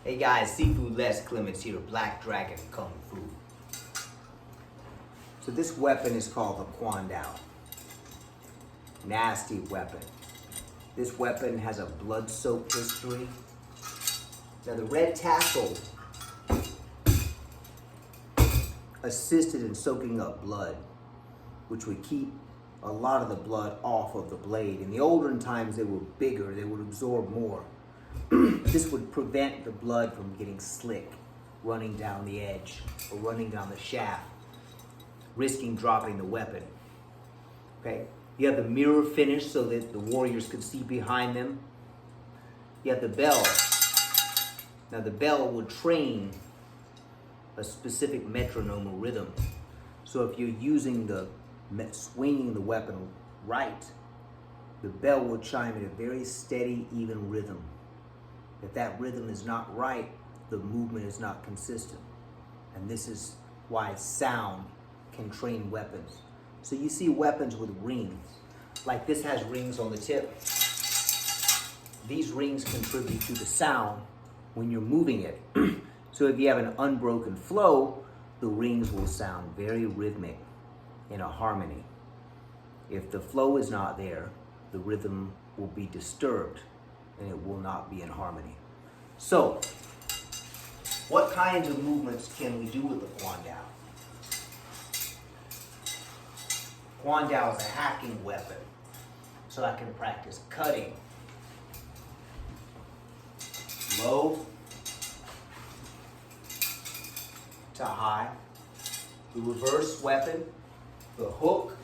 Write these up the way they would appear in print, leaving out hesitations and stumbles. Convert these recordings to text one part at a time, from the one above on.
Hey guys, Seafood Les Clements here, Black Dragon Kung Fu. So this weapon is called the Kwan Dao. Nasty weapon. This weapon has a blood-soaked history. Now the red tassel assisted in soaking up blood, which would keep a lot of the blood off of the blade. In the olden times, they were bigger, they would absorb more. This would prevent the blood from getting slick, running down the edge or running down the shaft, risking dropping the weapon. Okay, you have the mirror finish so that the warriors could see behind them. You have the bell. Now the bell would train a specific metronome or rhythm. So if you're using swinging the weapon right, the bell will chime in a very steady, even rhythm. If that rhythm is not right, the movement is not consistent. And this is why sound can train weapons. So you see weapons with rings. Like this has rings on the tip. These rings contribute to the sound when you're moving it. So if you have an unbroken flow, the rings will sound very rhythmic in a harmony. If the flow is not there, the rhythm will be disturbed and it will not be in harmony. So, what kinds of movements can we do with the Kwan Dao? Kwan Dao is a hacking weapon, so I can practice cutting, low to high, the reverse weapon, the hook,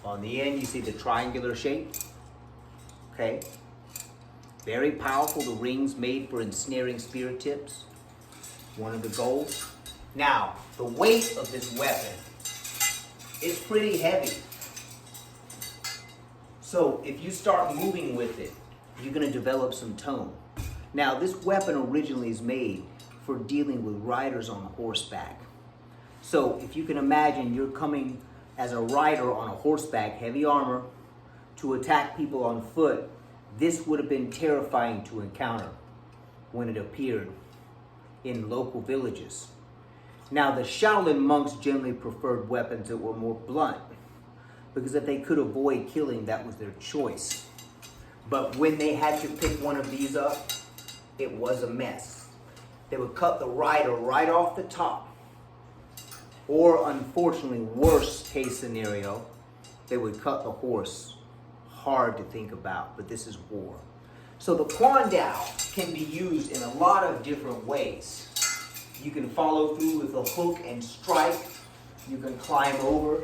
on the end you see the triangular shape, okay? Very powerful, the rings made for ensnaring spear tips, one of the goals. Now, the weight of this weapon is pretty heavy. So if you start moving with it, you're gonna develop some tone. Now, this weapon originally is made for dealing with riders on horseback. So if you can imagine you're coming as a rider on a horseback, heavy armor, to attack people on foot, this would have been terrifying to encounter when it appeared in local villages. Now, the Shaolin monks generally preferred weapons that were more blunt, because if they could avoid killing, that was their choice. But when they had to pick one of these up, it was a mess. They would cut the rider right off the top. Or unfortunately, worst case scenario, they would cut the horse. Hard to think about, but this is war. So the Kwan Dao can be used in a lot of different ways. You can follow through with a hook and strike. You can climb over.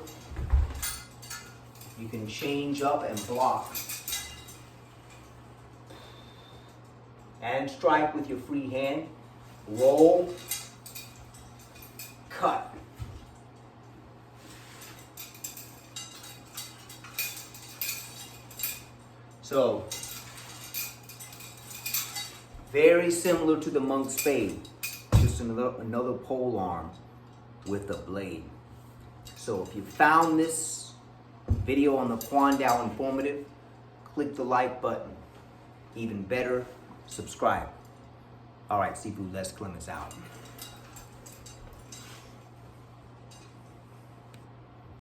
You can change up and block. And strike with your free hand. Roll. Cut. So, very similar to the monk's spade, just another pole arm with a blade. So if you found this video on the Kwan Dao informative, click the like button. Even better, subscribe. All right, Seafood Les Clements out.